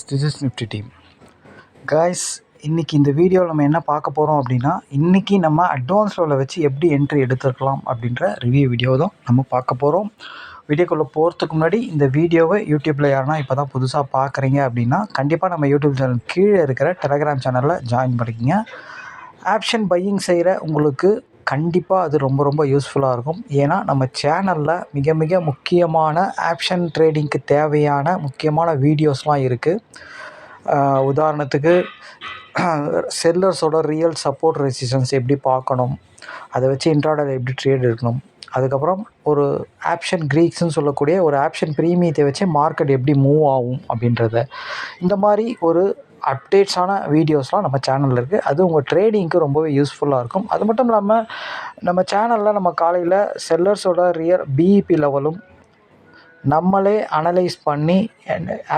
This is Nifty team. Guys, இன்றைக்கி இந்த வீடியோவில் நம்ம என்ன பார்க்க போகிறோம் அப்படின்னா, இன்றைக்கி நம்ம அட்வான்ஸ் லெவலில் வச்சு எப்படி என்ட்ரி எடுத்துக்கலாம் அப்படின்ற ரிவ்யூ வீடியோ தான் நம்ம பார்க்க போகிறோம். வீடியோக்குள்ளே போகிறதுக்கு முன்னாடி இந்த வீடியோவை யூடியூப்பில் யாருன்னா இப்போ தான் புதுசாக பார்க்குறீங்க அப்படின்னா, கண்டிப்பாக நம்ம யூடியூப் சேனல் கீழே இருக்கிற டெலகிராம் சேனலில் ஜாயின் பண்ணிக்கிங்க. ஆப்ஷன் பையிங் செய்கிற உங்களுக்கு கண்டிப்பாக அது ரொம்ப ரொம்ப யூஸ்ஃபுல்லாக இருக்கும். ஏன்னா நம்ம சேனலில் மிக மிக முக்கியமான ஆப்ஷன் ட்ரேடிங்க்கு தேவையான முக்கியமான வீடியோஸ்லாம் இருக்குது. உதாரணத்துக்கு செல்லர்ஸோட ரியல் சப்போர்ட் ரெசிஸ்டன்ஸ் எப்படி பார்க்கணும், அதை வச்சு இன்ட்ராடேல எப்படி ட்ரேட் எடுக்கணும், அதுக்கப்புறம் ஒரு ஆப்ஷன் க்ரீக்ஸ்ன்னு சொல்லக்கூடிய ஒரு ஆப்ஷன் ப்ரீமியத்தை வச்சு மார்க்கெட் எப்படி மூவ் ஆகும் அப்படின்றத, இந்த மாதிரி ஒரு அப்டேட்ஸான வீடியோஸ்லாம் நம்ம சேனலில் இருக்குது. அது உங்கள் ட்ரேடிங்க்கு ரொம்பவே யூஸ்ஃபுல்லாக இருக்கும். அது மட்டும் இல்லாமல் நம்ம சேனலில் நம்ம காலையில் செல்லர்ஸோட ரியல் பிஇபி லெவலும் நம்மளே அனலைஸ் பண்ணி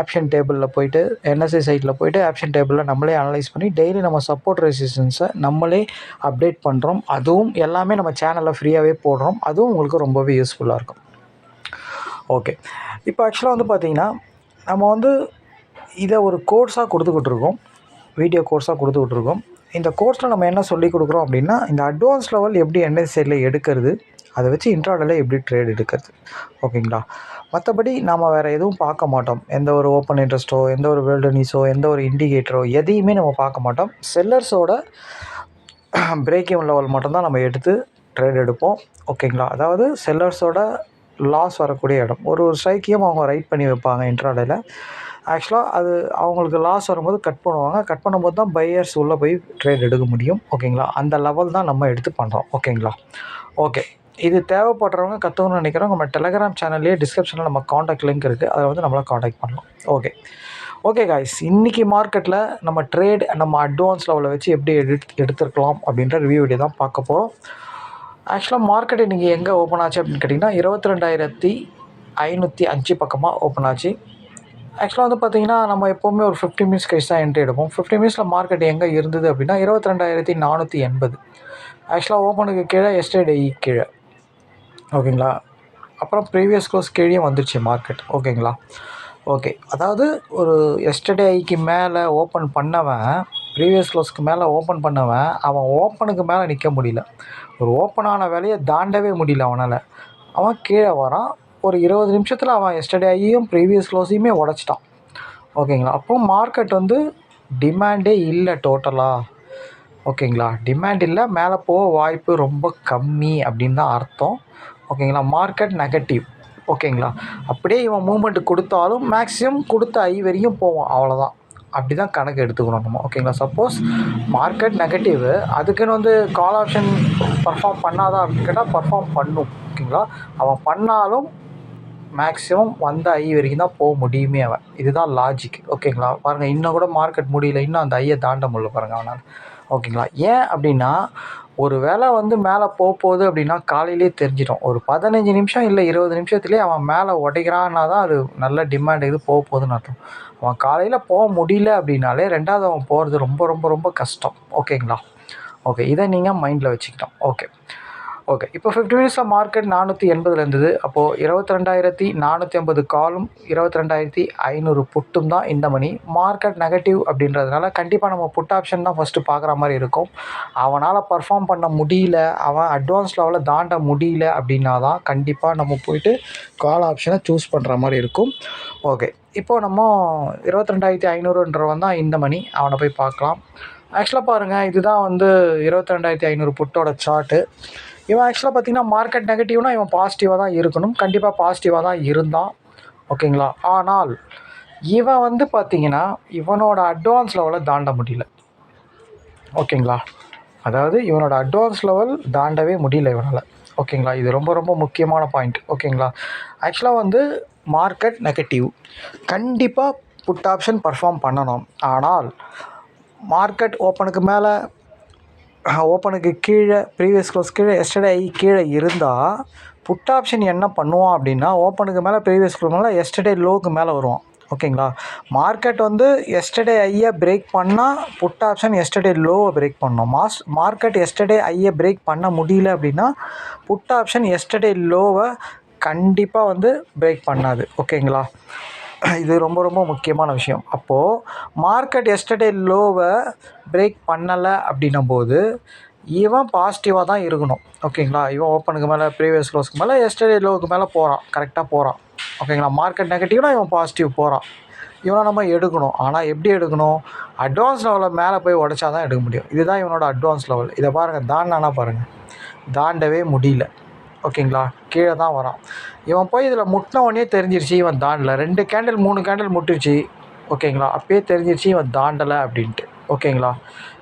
ஆப்ஷன் டேபிளில் போய்ட்டு என்எஸ்சி சைட்டில் போய்ட்டு ஆப்ஷன் டேபிளில் நம்மளே அனலைஸ் பண்ணி டெய்லி நம்ம சப்போர்ட் ரெசிஸ்டன்ஸை நம்மளே அப்டேட் பண்ணுறோம். அதுவும் எல்லாமே நம்ம சேனலில் ஃப்ரீயாகவே போடுறோம். அதுவும் உங்களுக்கு ரொம்பவே யூஸ்ஃபுல்லாக இருக்கும். ஓகே, இப்போ ஆக்சுவலாக வந்து பார்த்திங்கன்னா நம்ம இதை ஒரு கோர்ஸாக கொடுத்துக்கிட்டு இருக்கோம், வீடியோ கோர்ஸாக கொடுத்துக்கிட்டு இருக்கோம். இந்த கோர்ஸில் நம்ம என்ன சொல்லி கொடுக்குறோம் அப்படின்னா, இந்த அட்வான்ஸ் லெவல் எப்படி என்எஸ்சி சைடில் எடுக்கிறது, அதை வச்சு இன்ட்ராடேல எப்படி ட்ரேட் எடுக்கிறது, ஓகேங்களா. மற்றபடி நாம் வேறு எதுவும் பார்க்க மாட்டோம். எந்த ஒரு ஓப்பன் இன்ட்ரெஸ்ட்டோ, எந்த ஒரு வேர்ல்டு நியூஸோ, எந்த ஒரு இண்டிகேட்டரோ எதையுமே நம்ம பார்க்க மாட்டோம். செல்லர்ஸோட பிரேக் ஈவன் லெவல் மட்டும்தான் நம்ம எடுத்து ட்ரேட் எடுப்போம், ஓகேங்களா. அதாவது செல்லர்ஸோட லாஸ் வரக்கூடிய இடம், ஒரு ஸ்ட்ரைக்கையும் அவங்க ரைட் பண்ணி வைப்பாங்க இன்ட்ராடேல. ஆக்சுவலாக அது அவங்களுக்கு லாஸ் வரும்போது கட் பண்ணுவாங்க. கட் பண்ணும்போது தான் பையர்ஸ் உள்ளே போய் ட்ரேட் எடுக்க முடியும், ஓகேங்களா. அந்த லெவல் தான் நம்ம எடுத்து பண்ணுறோம், ஓகேங்களா. ஓகே, இது தேவைப்படுறவங்க கற்றுக்கணும்னு நினைக்கிறவங்க நம்ம டெலகிராம் சேனல்லேயே டிஸ்கிரிப்ஷனில் நம்ம காண்டாக்ட் லிங்க் இருக்குது, அதில் நம்மளை காண்டாக்ட் பண்ணலாம். ஓகே காய்ஸ், இன்றைக்கி மார்க்கெட்டில் நம்ம அட்வான்ஸ் லெவலில் வச்சு எப்படி எடுத்துருக்கலாம் அப்படின்ற ரிவ்யூ வீடியோ தான் பார்க்க போகிறோம். ஆக்சுவலாக மார்க்கெட் இன்றைக்கி எங்கே ஓப்பன் ஆச்சு அப்படின்னு கேட்டிங்கன்னா 22,505 பக்கமாக ஓப்பன் ஆச்சு. ஆக்சுவலாக வந்து பார்த்திங்கன்னா நம்ம எப்போவுமே ஒரு 15 மினிட்ஸ் கழிச்சு தான் என்ட்ரி எடுப்போம். 15 மினிட்ஸில் மார்க்கெட் எங்கே இருந்தது அப்படின்னா 22,480. ஆக்சுவலாக ஓப்பனுக்கு கீழே எஸ்டர்டே கீழே, ஓகேங்களா. அப்புறம் ப்ரீவியஸ் க்ளோஸ் கீழே வந்துடுச்சு மார்க்கெட், ஓகேங்களா. ஓகே, அதாவது ஒரு எஸ்டர்டே ஐக்கு மேலே ஓப்பன் பண்ணவன், ப்ரீவியஸ் க்ளோஸ்க்கு மேலே ஓப்பன் பண்ணவன், அவன் ஓப்பனுக்கு மேலே நிற்க முடியல. ஒரு ஓப்பனான வேலையை தாண்டவே முடியல அவனால். அவன் கீழே வரான். ஒரு 20 நிமிஷத்தில் அவன் எஸ்டர்டே ஐயும் ப்ரீவியஸ் க்ளோஸையுமே உடச்சிட்டான், ஓகேங்களா. அப்போ மார்க்கெட் டிமாண்டே இல்லை டோட்டலாக, ஓகேங்களா. டிமாண்ட் இல்லை, மேலே போக வாய்ப்பு ரொம்ப கம்மி அப்படின்னு தான் அர்த்தம், ஓகேங்களா. மார்க்கெட் நெகட்டிவ், ஓகேங்களா. அப்படியே இவன் மூமெண்ட் கொடுத்தாலும் மேக்ஸிமம் கொடுத்த ஐ வரையும் போவோம், அவ்வளோதான். அப்படி தான் கணக்கு எடுத்துக்கணும் நம்ம, ஓகேங்களா. சப்போஸ் மார்க்கெட் நெகட்டிவ், அதுக்குன்னு கால் ஆப்ஷன் பர்ஃபார்ம் பண்ணாதான் அப்படின்னு கேட்டால் பர்ஃபார்ம் பண்ணும், ஓகேங்களா. அவன் பண்ணாலும் மேக்ஸிமம் வந்த ஐ வரைக்கும் தான் போக முடியுமே அவன். இதுதான் லாஜிக், ஓகேங்களா. பாருங்கள், இன்னும் கூட மார்க்கெட் முடியல, இன்னும் அந்த ஐயை தாண்ட முடியல பாருங்கள் அவனால், ஓகேங்களா. ஏன் அப்படின்னா ஒரு வேளை மேலே போகுது அப்படின்னா காலையிலே தெரிஞ்சிடும். ஒரு 15 நிமிஷம் இல்லை 20 நிமிஷத்துலேயே அவன் மேலே உடைக்கிறான்னா தான் அது நல்ல டிமாண்ட் போகுதுன்னு அர்த்தம். அவன் காலையில் போக முடியல அப்படின்னாலே ரெண்டாவது அவன் போகிறது ரொம்ப ரொம்ப ரொம்ப கஷ்டம், ஓகேங்களா. ஓகே, இதை நீங்கள் மைண்டில் வச்சுக்கிட்டோம். ஓகே, இப்போ 15 மினிட்ஸில் மார்க்கெட் 480 இருந்தது. அப்போது 22,450 காலும் 22,500 புட்டும் தான் இந்த மணி. மார்க்கெட் நெகட்டிவ் அப்படின்றதுனால கண்டிப்பாக நம்ம புட் ஆப்ஷன் தான் ஃபஸ்ட்டு பார்க்குற மாதிரி இருக்கும். அவனால் பர்ஃபார்ம் பண்ண முடியல, அவன் அட்வான்ஸ் லெவலில் தாண்ட முடியல அப்படின்னா தான் கண்டிப்பாக நம்ம போய்ட்டு கால் ஆப்ஷனை சூஸ் பண்ணுற மாதிரி இருக்கும். ஓகே, இப்போது நம்ம 22,500ன்றவன் தான் இந்த மணி, அவனை போய் பார்க்கலாம். ஆக்சுவலாக பாருங்கள், இதுதான் 22,500 புட்டோட சார்ட்டு. இவன் ஆக்சுவலாக பார்த்திங்கன்னா மார்க்கெட் நெகட்டிவ்னால் இவன் பாசிட்டிவாக தான் இருக்கணும், கண்டிப்பாக பாசிட்டிவாக தான் இருந்தான், ஓகேங்களா. ஆனால் இவன் பார்த்திங்கன்னா இவனோட அட்வான்ஸ் லெவலை தாண்ட முடியல, ஓகேங்களா. அதாவது இவனோட அட்வான்ஸ் லெவல் தாண்டவே முடியல இவனால், ஓகேங்களா. இது ரொம்ப ரொம்ப முக்கியமான பாயிண்ட், ஓகேங்களா. ஆக்சுவலாக மார்க்கெட் நெகட்டிவ், கண்டிப்பாக புட் ஆப்ஷன் பர்ஃபார்ம் பண்ணணும். ஆனால் மார்க்கெட் ஓப்பனுக்கு கீழே ப்ரீவியஸ் க்ளோஸ் கீழே எஸ்டர்டே ஐ கீழே இருந்தால் புட் ஆப்ஷன் என்ன பண்ணுவான் அப்படின்னா ஓப்பனுக்கு மேலே ப்ரீவியஸ் க்ளோஸ் மேலே எஸ்டர்டே லோவுக்கு மேலே வருவான், ஓகேங்களா. மார்க்கெட் எஸ்டர்டே ஐயை பிரேக் பண்ணால் புட் ஆப்ஷன் எஸ்டர்டே லோவை பிரேக் பண்ணணும். மார்க்கெட் எஸ்டர்டே ஐயை பிரேக் பண்ண முடியல அப்படின்னா புட் ஆப்ஷன் எஸ்டர்டே லோவை கண்டிப்பாக பிரேக் பண்ணாது, ஓகேங்களா. இது ரொம்ப ரொம்ப முக்கியமான விஷயம். அப்போது மார்க்கெட் எஸ்டர்டே லோவை பிரேக் பண்ணலை அப்படின்னும்போது இவன் பாசிட்டிவாக தான் இருக்கணும். ஓகேங்களா? இவன் ஓப்பனுக்கு மேலே ப்ரீவியஸ் க்ளோஸ்க்கு மேலே எஸ்டர்டே லோவுக்கு மேலே போகிறான், கரெக்டாக போகிறான். ஓகேங்களா? மார்க்கெட் நெகட்டிவ்னா இவன் பாசிட்டிவ் போகிறான். இவனை நம்ம எடுக்கணும். ஆனால் எப்படி எடுக்கணும்? அட்வான்ஸ் லெவலில் மேலே போய் உடச்சா தான் எடுக்க முடியும். இதுதான் இவனோட அட்வான்ஸ் லெவல். இதை பாருங்கள், தாண்டானா பாருங்கள், தாண்டவே முடியல. ஓகேங்களா? கீழே தான் வரான். இவன் போய் இதில் முட்டின உடனே தெரிஞ்சிருச்சு இவன் தாண்டலை. 2 கேண்டில் 3 கேண்டில் முட்டுருச்சு. ஓகேங்களா? அப்பயே தெரிஞ்சிருச்சு இவன் தாண்டலை அப்படின்ட்டு. ஓகேங்களா?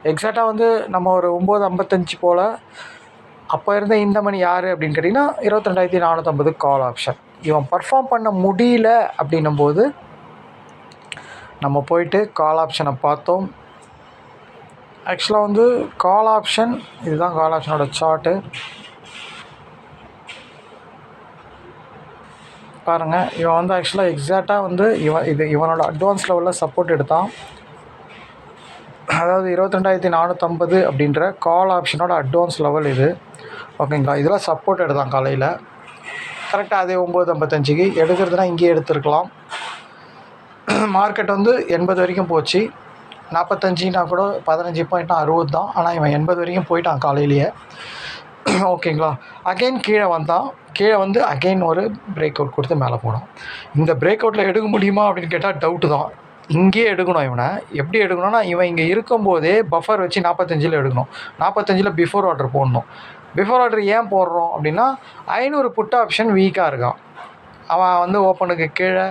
எக்ஸாக்டாக வந்து நம்ம ஒரு 9:55 போல் அப்போ இருந்த இந்த மணி யார் அப்படின்னு கேட்டிங்கன்னா 22,450 கால் ஆப்ஷன். இவன் பர்ஃபார்ம் பண்ண முடியல அப்படின்னும்போது நம்ம போயிட்டு கால் ஆப்ஷனை பார்த்தோம். ஆக்சுவலாக வந்து கால் ஆப்ஷன், இதுதான் கால் ஆப்ஷனோட சார்ட்டு பாருங்கள். இவன் வந்து ஆக்சுவலாக எக்ஸாக்டாக வந்து இவனோட அட்வான்ஸ் லெவலில் சப்போர்ட் எடுத்தான். அதாவது 22,450 அப்படின்ற கால் ஆப்ஷனோட அட்வான்ஸ் லெவல் இது. ஓகேங்களா? இதெல்லாம் சப்போர்ட் எடுத்தான் காலையில். கரெக்டாக அதே 9:55க்கு எடுக்கிறதுனா இங்கேயே எடுத்துருக்கலாம். மார்க்கெட் வந்து 80 வரைக்கும் போச்சு. 45னா கூட 15 பாயிண்ட்னா 60 தான். ஆனால் இவன் 80 வரைக்கும் போயிட்டான் காலையிலேயே. ஓகேங்களா? அகெயின் கீழே வந்தான். கீழே வந்து அகெயின் ஒரு பிரேக் அவுட் கொடுத்து மேலே போனான். இந்த பிரேக் அவுட்டில் எடுக்க முடியுமா அப்படின்னு கேட்டால் டவுட்டு தான். இங்கேயே எடுக்கணும். இவனை எப்படி எடுக்கணும்னா, இவன் இங்கே இருக்கும்போதே பஃபர் வச்சு 45ல் எடுக்கணும். 45ல் பிஃபோர் ஆர்டர் போடணும். பிஃபோர் ஆர்டர் ஏன் போடுறோம் அப்படின்னா, 500 புட் ஆப்ஷன் வீக்காக இருக்கான். அவன் வந்து ஓப்பனுக்கு கீழே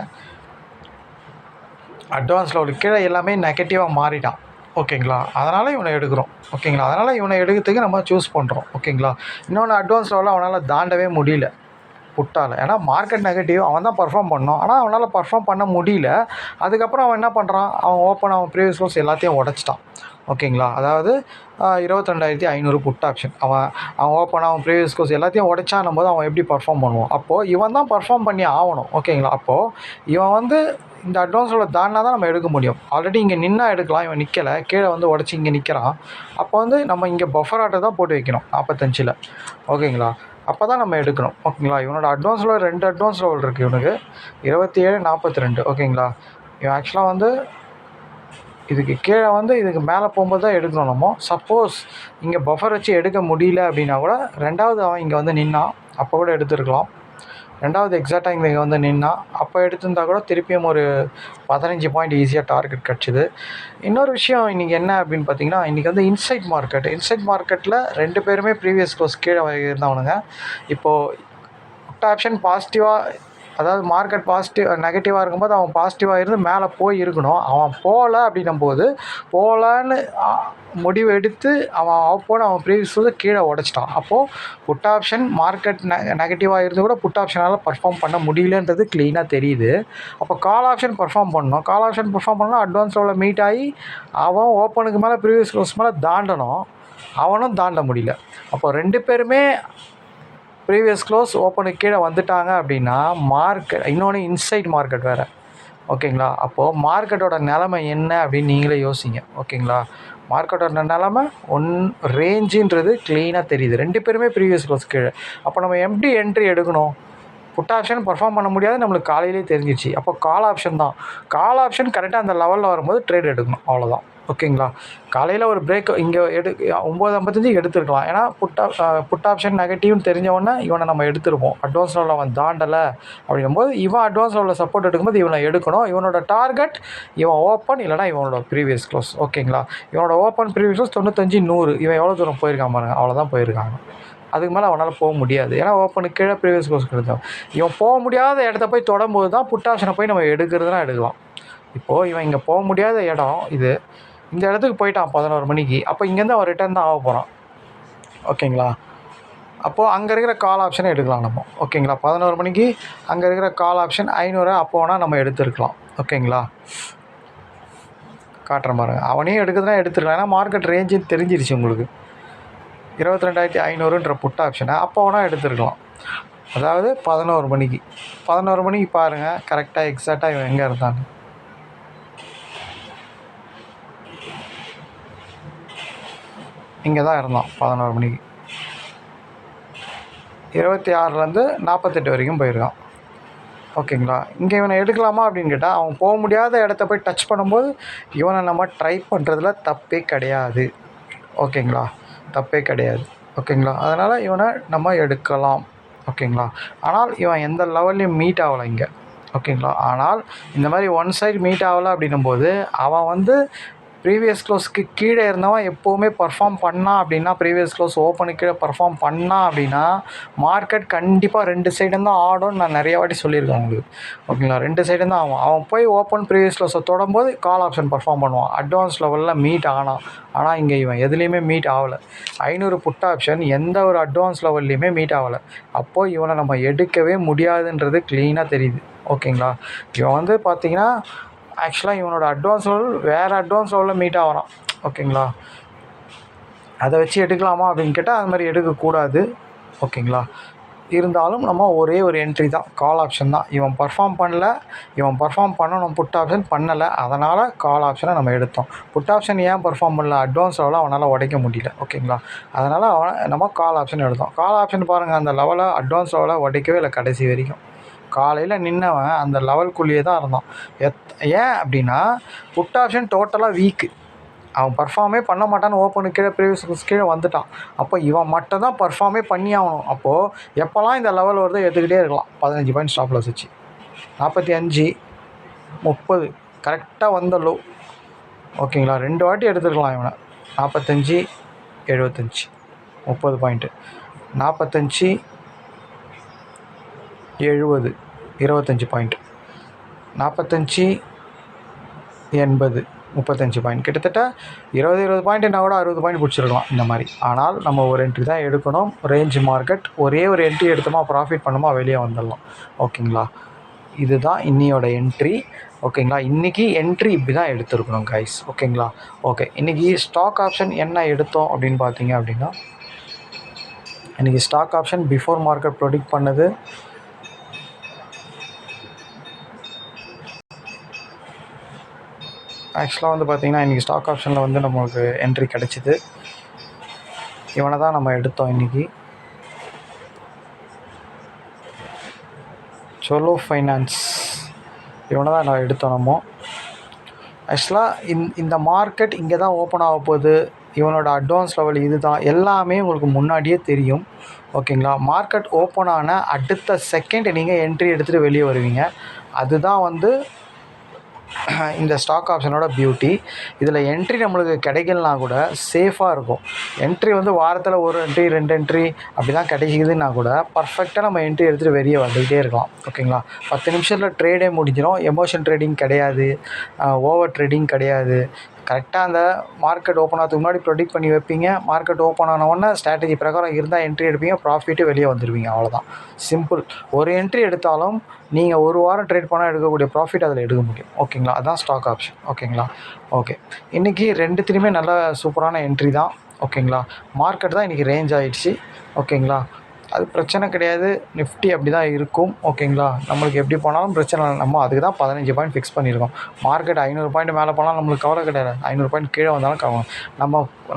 அட்வான்ஸ் லெவலுக்கு கீழே எல்லாமே நெகட்டிவாக மாறிட்டான். ஓகேங்களா? அதனால் இவனை எடுக்கிறோம். ஓகேங்களா? அதனால் இவனை எடுக்கிறதுக்கு நம்ம சூஸ் பண்ணுறோம். ஓகேங்களா? இன்னொன்று அட்வான்ஸ் லெவலில் அவனால் தாண்டவே முடியல புட்டால். ஏன்னா மார்க்கெட் நெகட்டிவ், அவன் தான் பர்ஃபார்ம் பண்ணோம். ஆனால் அவனால் பர்ஃபார்ம் பண்ண முடியல. அதுக்கப்புறம் அவன் என்ன பண்ணுறான், அவன் ப்ரீவியஸ் க்ளோஸ் எல்லாத்தையும் உடச்சிட்டான். ஓகேங்களா? அதாவது 22,500 புட் ஆப்ஷன். அவன் ப்ரீவியஸ் க்ளோஸ் எல்லாத்தையும் உடைச்சானும் போது அவன் எப்படி பர்ஃபார்ம் பண்ணுவான்? அப்போது இவன் தான் பர்ஃபார்ம் பண்ணி ஆகணும். ஓகேங்களா? அப்போது இவன் வந்து இந்த அட்வான்ஸோட தாண்டினா தான் நம்ம எடுக்க முடியும். ஆல்ரெடி இங்கே நின்னா எடுக்கலாம். இவன் நிற்கலை, கீழே வந்து உடச்சி இங்கே நிற்கிறான். அப்போ வந்து நம்ம இங்கே பஃபர் ஆர்டர் தான் போட்டு வைக்கணும் 45ல். ஓகேங்களா? அப்போ தான் நம்ம எடுக்கணும். ஓகேங்களா? இவனோட அட்வான்ஸ் லெவல் 2 அட்வான்ஸ் லெவல் இருக்குது இவனுக்கு, 27, 42. ஓகேங்களா? இவன் ஆக்சுவலாக வந்து இதுக்கு கீழே வந்து இதுக்கு மேலே போகும்போது தான் எடுக்கணும் நம்ம. சப்போஸ் இங்கே பஃபர் வச்சு எடுக்க முடியல அப்படின்னா கூட 2வது அவன் இங்கே வந்து நின்னான், அப்போ கூட எடுத்துருக்கலாம். 2வது எக்ஸாக்டாக இங்கே வந்து நின்னா அப்போ எடுத்திருந்தா கூட திருப்பியும் ஒரு 15 பாயிண்ட் ஈஸியாக டார்கெட் கிடச்சிது. இன்னொரு விஷயம் இன்றைக்கி என்ன அப்படின்னு பார்த்தீங்கன்னா, இன்றைக்கி வந்து இன்சைட் மார்க்கெட்டில் 2 பேருமே ப்ரீவியஸ் க்ளோஸ் கீழே இருந்தவனுங்க. இப்போது புட் ஆப்ஷன் பாசிட்டிவாக, அதாவது மார்க்கெட் நெகட்டிவாக இருக்கும்போது அவன் பாசிட்டிவாக இருந்து மேலே போய் இருக்கணும். அவன் போகலை அப்படின்னும்போது போகலான்னு முடிவு எடுத்து அவன் ப்ரீவியஸ் கீழே உடச்சிட்டான். அப்போது புட் ஆப்ஷன் மார்க்கெட் நெகட்டிவாக இருந்து கூட புட் ஆப்ஷனால் பர்ஃபார்ம் பண்ண முடியலன்றது க்ளீனாக தெரியுது. அப்போ கால் ஆப்ஷன் பர்ஃபார்ம் பண்ணணும். கால் ஆப்ஷன் பர்ஃபார்ம் பண்ணால் அட்வான்ஸ் லெவலில் மீட் ஆகி அவன் ஓப்பனுக்கு மேலே ப்ரீவியஸ் க்ளோஸ் மேலே தாண்டணும். அவனும் தாண்ட முடியல. அப்போ 2 பேருமே ப்ரீவியஸ் க்ளோஸ் ஓப்பனுக்கு கீழே வந்துட்டாங்க அப்படின்னா இன்னொன்று இன்சைட் மார்க்கெட் வேறு. ஓகேங்களா? அப்போது மார்க்கெட்டோட நிலமை என்ன அப்படின்னு நீங்களே யோசிங்க. ஓகேங்களா? மார்க்கெட்டோட நிலமை ரேஞ்சுன்றது க்ளீனாக தெரியுது. 2 பேருமே ப்ரீவியஸ் க்ளோஸ் கீழே. அப்போ நம்ம எப்படி என்ட்ரி எடுக்கணும்? புட் ஆப்ஷன் பர்ஃபார்ம் பண்ண முடியாது, நம்மளுக்கு காலையிலே தெரிஞ்சிச்சு. அப்போ கால் ஆப்ஷன் தான். கால் ஆப்ஷன் கரெக்டாக அந்த லெவலில் வரும்போது ட்ரேட் எடுக்கணும், அவ்வளோதான். ஓகேங்களா? காலையில் ஒரு பிரேக் இங்கே 9:55 எடுத்துருக்கலாம். ஏன்னா புட் ஆப்ஷன் நெகட்டிவ்னு தெரிஞ்சவொடனே இவனை நம்ம எடுத்துருப்போம். அட்வான்ஸ் லெவலில் அவன் தாண்டலை அப்படிங்கும்போது இவன் அட்வான்ஸ் லெவலில் சப்போர்ட் எடுக்கும்போது இவனை எடுக்கணும். இவனோட டார்கெட் இவன் ஓப்பன், இல்லைனா இவனோட ப்ரீவியஸ் க்ளோஸ். ஓகேங்களா? இவனோட ஓப்பன் ப்ரீவியஸ் க்ளோஸ் 95, 100. இவன் எவ்வளோ தூரம் போயிருக்கான் பாருங்க, அவ்வளோதான் போயிருக்காங்க. அதுக்கு மேலே அவனால் போக முடியாது. ஏன்னா ஓப்பனுக்கு கீழே ப்ரீவியஸ் க்ளோஸ் கிடைக்கும். இவன் போக முடியாத இடத்த போய் தொடரும்போது தான் புட் ஆப்ஷனை போய் நம்ம எடுக்கிறதுனா எடுக்கலாம். இப்போது இவன் இங்கே போக முடியாத இடம் இது, இந்த இடத்துக்கு போயிட்டான் 11 மணிக்கு. அப்போ இங்கேருந்து அவன் ரிட்டர்ன் தான் ஆக போகிறான். ஓகேங்களா? அப்போது அங்கே இருக்கிற கால் ஆப்ஷனை எடுக்கலாம் நம்ம. ஓகேங்களா? 11 மணிக்கு அங்கே இருக்கிற கால் ஆப்ஷன் 500 அப்போ வேணால் நம்ம எடுத்துருக்கலாம். ஓகேங்களா? காட்டுற பாருங்க, அவனையும் எடுக்கிறதுனா எடுத்துருக்கலாம். ஏன்னா மார்க்கெட் ரேஞ்சு தெரிஞ்சிருச்சு உங்களுக்கு. 22,500ன்ற புட் ஆப்ஷனை அப்போ வேணால் எடுத்துருக்கலாம். அதாவது 11 மணிக்கு பாருங்கள் கரெக்டாக எக்ஸாக்டாக இவன் எங்கே இருந்தாங்க. இங்கே தான் இருந்தான் 11 மணிக்கு. 26லேருந்து 48 வரைக்கும் போயிருக்கான். ஓகேங்களா. இங்கே இவனை எடுக்கலாமா அப்படின்னு கேட்டால், அவன் போக முடியாத இடத்த போய் டச் பண்ணும்போது இவனை நம்ம ட்ரை பண்ணுறதுல தப்பே கிடையாது. ஓகேங்களா, தப்பே கிடையாது. ஓகேங்களா, அதனால் இவனை நம்ம எடுக்கலாம். ஓகேங்களா, ஆனால் இவன் எந்த லெவல்லையும் மீட் ஆகலை இங்கே. ஓகேங்களா, ஆனால் இந்த மாதிரி ஒன் சைடு மீட் ஆகலை அப்படின்னும்போது அவன் வந்து ப்ரீவியஸ் க்ளோஸ்க்கு கீழே இருந்தவன் எப்போவுமே பர்ஃபார்ம் பண்ணான் அப்படின்னா, ப்ரீவியஸ் க்ளோஸ் ஓப்பனுக்கு கீழே பர்ஃபார்ம் பண்ணான் அப்படின்னா மார்க்கெட் கண்டிப்பாக 2 சைடும் தான் ஆடும்னு நான் நிறைய வாட்டி சொல்லியிருக்கேன் உங்களுக்கு. ஓகேங்களா, 2 சைடும் தான் ஆகும். அவன் போய் ஓப்பன் ப்ரீவியஸ் க்ளோஸை தொடும்போது கால் ஆப்ஷன் பர்ஃபார்ம் பண்ணுவான், அட்வான்ஸ் லெவலில் மீட் ஆனான். ஆனால் இங்கே இவன் எதுலேயுமே மீட் ஆகலை. 500 புட் ஆப்ஷன் எந்த ஒரு அட்வான்ஸ் லெவல்லையுமே மீட் ஆகலை. அப்போது இவனை நம்ம எடுக்கவே முடியாதுன்றது க்ளீனாக தெரியுது. ஓகேங்களா, இவன் வந்து பார்த்திங்கன்னா ஆக்சுவலாக இவனோட அட்வான்ஸ் லெவல் வேறு அட்வான்ஸ் லெவலில் மீட் ஆகிறான். ஓகேங்களா, அதை வச்சு எடுக்கலாமா அப்படின்னு கேட்டால் அது மாதிரி எடுக்கக்கூடாது. ஓகேங்களா, இருந்தாலும் நம்ம ஒரே ஒரு என்ட்ரி தான், கால் ஆப்ஷன் தான். இவன் பர்ஃபார்ம் பண்ணல, இவன் பர்ஃபார்ம் பண்ணணும், புட் ஆப்ஷன் பண்ணலை, அதனால் கால் ஆப்ஷனை நம்ம எடுத்தோம். புட் ஆப்ஷன் ஏன் பர்ஃபார்ம் பண்ணல, அட்வான்ஸ் லெவலில் அவனால் உடைக்க முடியல. ஓகேங்களா, அதனால் அவனை நம்ம கால் ஆப்ஷன் எடுத்தோம். கால் ஆப்ஷன் பாருங்கள், அந்த லெவலை அட்வான்ஸ் லெவலை உடைக்கவே இல்லை கடைசி வரைக்கும். காலையில் நின்னவன் அந்த லெவல்குள்ளேயே தான் இருந்தான். ஏன் அப்படின்னா புட் ஆப்ஷன் டோட்டலாக வீக்கு, அவன் பர்ஃபார்மே பண்ண மாட்டான்னு ஓப்பனுக்கு கீழே ப்ரீவியஸ் கீழே வந்துட்டான். அப்போ இவன் மட்டும் தான் பர்ஃபார்மே பண்ணி ஆகணும். அப்போது எப்போல்லாம் இந்த லெவல் வருதோ எடுத்துக்கிட்டே இருக்கலாம். 15 பாயிண்ட் ஸ்டாப் லாஸ் வச்சு 45 30 கரெக்டாக வந்த லோ. ஓகேங்களா, 2 வாட்டி எடுத்துக்கலாம் இவனை. 45 75 30 பாயிண்ட்டு, 45 70 25 பாயிண்ட், 45 80 35 பாயிண்ட், கிட்டத்தட்ட 20 பாயிண்ட்டுனா கூட 60 பாயிண்ட் பிடிச்சிருக்கலாம் இந்த மாதிரி. ஆனால் நம்ம ஒரு என்ட்ரி தான் எடுக்கணும். ரேஞ்ச் மார்க்கெட், ஒரே ஒரு என்ட்ரி எடுத்தோமா ப்ராஃபிட் பண்ணோமா வெளியே வந்துடலாம். ஓகேங்களா, இதுதான் இன்னியோட என்ட்ரி. ஓகேங்களா, இன்றைக்கி என்ட்ரி இப்படி தான் எடுத்துருக்கணும் கைஸ். ஓகேங்களா, ஓகே. இன்றைக்கி ஸ்டாக் ஆப்ஷன் என்ன எடுத்தோம் அப்படின்னு பார்த்தீங்க அப்படின்னா, இன்றைக்கி stock option before market predict பண்ணது ஆக்சுவலாக வந்து பார்த்திங்கன்னா இன்றைக்கி ஸ்டாக் ஆப்ஷனில் வந்து நம்மளுக்கு என்ட்ரி கிடச்சிது. இவனை தான் நம்ம எடுத்தோம் இன்றைக்கி. சோலோ ஃபைனான்ஸ், இவனை தான் நான் எடுத்தோம். நம்ம ஆக்சுவலாக இந்த மார்க்கெட் இங்கே தான் ஓப்பன் ஆக போகுது, இவனோட அட்வான்ஸ் லெவல் இது தான், எல்லாமே உங்களுக்கு முன்னாடியே தெரியும். ஓகேங்களா, மார்க்கெட் ஓப்பன் ஆன அடுத்த செகண்ட் நீங்கள் என்ட்ரி எடுத்துகிட்டு வெளியே வருவீங்க. அதுதான் வந்து இந்த ஸ்டாக் ஆப்ஷனோட பியூட்டி. இதில் என்ட்ரி நம்மளுக்கு கிடைக்கலனா கூட சேஃபாக இருக்கும். என்ட்ரி வந்து வாரத்தில் ஒரு என்ட்ரி 2 என்ட்ரி அப்படி தான் கிடைக்கிதுன்னா கூட பர்ஃபெக்டாக நம்ம என்ட்ரி எடுத்துகிட்டு வெளியே வந்துக்கிட்டே இருக்கலாம். ஓகேங்களா, 10 நிமிஷத்தில் ட்ரேடே முடிஞ்சிடும். எமோஷன் ட்ரேடிங் கிடையாது, ஓவர் ட்ரேடிங் கிடையாது. கரெக்டாக அந்த மார்க்கெட் ஓப்பன் ஆகிறதுக்கு முன்னாடி ப்ரொடிக்ட் பண்ணி வைப்பீங்க. மார்க்கெட் ஓப்பன் ஆனவுடனே ஸ்ட்ராட்டஜி பிரகாரம் இருந்தால் என்ட்ரி எடுப்பீங்க, ப்ராஃபிட்டு வெளியே வந்துடுவீங்க. அவ்வளோதான், சிம்பிள். ஒரு என்ட்ரி எடுத்தாலும் நீங்கள் ஒரு வாரம் ட்ரேட் பண்ணால் எடுக்கக்கூடிய ப்ராஃபிட் அதில் எடுக்க முடியும். ஓகேங்களா, அதுதான் ஸ்டாக் ஆப்ஷன். ஓகேங்களா, ஓகே. இன்றைக்கி ரெண்டுத்துலேயுமே நல்ல சூப்பரான என்ட்ரி தான். ஓகேங்களா, மார்க்கெட் தான் இன்றைக்கி ரேஞ்ச் ஆகிடுச்சு. ஓகேங்களா, அது பிரச்சனை கிடையாது, நிஃப்டி அப்படி தான் இருக்கும். ஓகேங்களா, நம்மளுக்கு எப்படி போனாலும் பிரச்சனை இல்லை. நம்ம அதுக்கு தான் 15 பாயிண்ட் ஃபிக்ஸ் பண்ணியிருக்கோம். மார்க்கெட் 500 பாயிண்ட் மேலே போனாலும் நம்மளுக்கு கவலை கிடையாது, 500 பாயிண்ட் கீழே வந்தாலும் கவலை.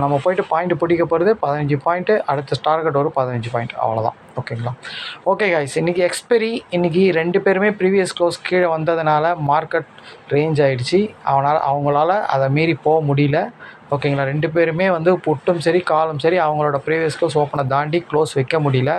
நம்ம போய்ட்டு பாயிண்ட் பிடிக்க போகிறது 15 பாயிண்ட்டு, அடுத்த டார்கெட் ஒரு 15 பாயிண்ட், அவ்வளோதான். ஓகேங்களா, ஓகே கைஸ். இன்றைக்கி எக்ஸ்பெரி, இன்றைக்கி 2 பேருமே ப்ரீவியஸ் க்ளோஸ் கீழே வந்ததுனால மார்க்கெட் ரேஞ்ச் ஆகிடுச்சு. அவங்களால அதை மீறி போக முடியல. ஓகேங்களா, 2 பேருமே வந்து புட்டும் சரி காலும் சரி அவங்களோட ப்ரீவியஸ் க்ளோஸ் ஓப்பனை தாண்டி க்ளோஸ் வைக்க முடியல.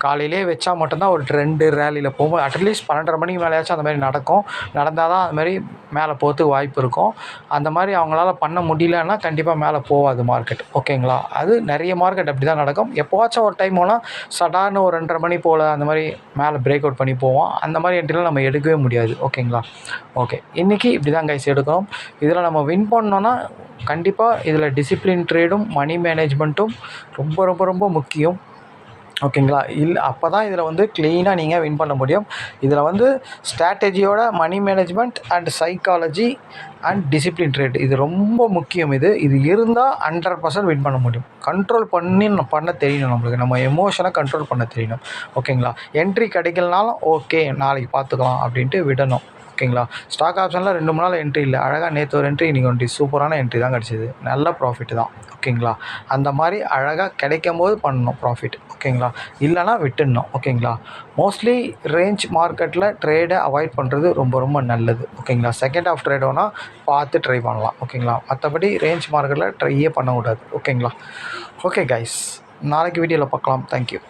காலையிலே வச்சா மட்டும்தான் ஒரு ட்ரெண்டு ரேலியில் போகும்போது அட்லீஸ்ட் 12:30 மணிக்கு மேலேயாச்சும் அந்த மாதிரி நடக்கும். நடந்தால் தான் அது மாதிரி மேலே போகிறதுக்கு வாய்ப்பு இருக்கும். அந்த மாதிரி அவங்களால பண்ண முடியலன்னா கண்டிப்பாக மேலே போகாது மார்க்கெட். ஓகேங்களா, அது நிறைய மார்க்கெட் அப்படி தான் நடக்கும். எப்போவாச்சும் ஒரு டைம் போனால் சடார்னு ஒரு 2:30 மணி போல் அந்த மாதிரி மேலே பிரேக் அவுட் பண்ணி போவோம். அந்த மாதிரி என்ட்ரிலாம் நம்ம எடுக்கவே முடியாது. ஓகேங்களா, ஓகே. இன்றைக்கி இப்படி தான் கைஸ் எடுக்கணும். இதில் நம்ம வின் பண்ணோன்னா கண்டிப்பாக இதில் டிசிப்ளின் ட்ரேடும் மணி மேனேஜ்மெண்ட்டும் ரொம்ப ரொம்ப ரொம்ப முக்கியம். ஓகேங்களா, அப்போ தான் இதில் வந்து க்ளீனாக நீங்கள் வின் பண்ண முடியும். இதில் வந்து ஸ்ட்ராட்டஜியோட money management and psychology and discipline trade இது ரொம்ப முக்கியம். இது இருந்தால் 100% வின் பண்ண முடியும். கண்ட்ரோல் பண்ண தெரியணும் நம்மளுக்கு, நம்ம எமோஷனை கண்ட்ரோல் பண்ண தெரியணும். ஓகேங்களா, என்ட்ரி கிடைக்கலனாலும் ஓகே நாளைக்கு பார்த்துக்கலாம் அப்படின்ட்டு விடணும். ஓகேங்களா. ஸ்டாக் ஆப்ஷனில் 2-3 நாள் என்ட்ரி இல்லை, அழகாக நேற்று ஒரு என்ட்ரி, இன்றைக்கி ஒன்ட்ரி, சூப்பரான என்ட்ரி தான் கிடச்சிது, நல்ல ப்ராஃபிட் தான். ஓகேங்களா. அந்த மாதிரி அழகாக கிடைக்கும் போது பண்ணணும் ப்ராஃபிட். ஓகேங்களா. இல்லைனா விட்டுடணும். ஓகேங்களா. மோஸ்ட்லி ரேஞ்ச் மார்க்கெட்டில் ட்ரேடை அவாய்ட் பண்ணுறது ரொம்ப ரொம்ப நல்லது. ஓகேங்களா. செகண்ட் ஆஃப் ட்ரேட் வேணால் பார்த்து ட்ரை பண்ணலாம். ஓகேங்களா. மற்றபடி ரேஞ்ச் மார்க்கெட்டில் ட்ரையே பண்ணக்கூடாது. ஓகேங்களா. ஓகே கைஸ், நாளைக்கு வீடியோவில் பார்க்கலாம். தேங்க்யூ.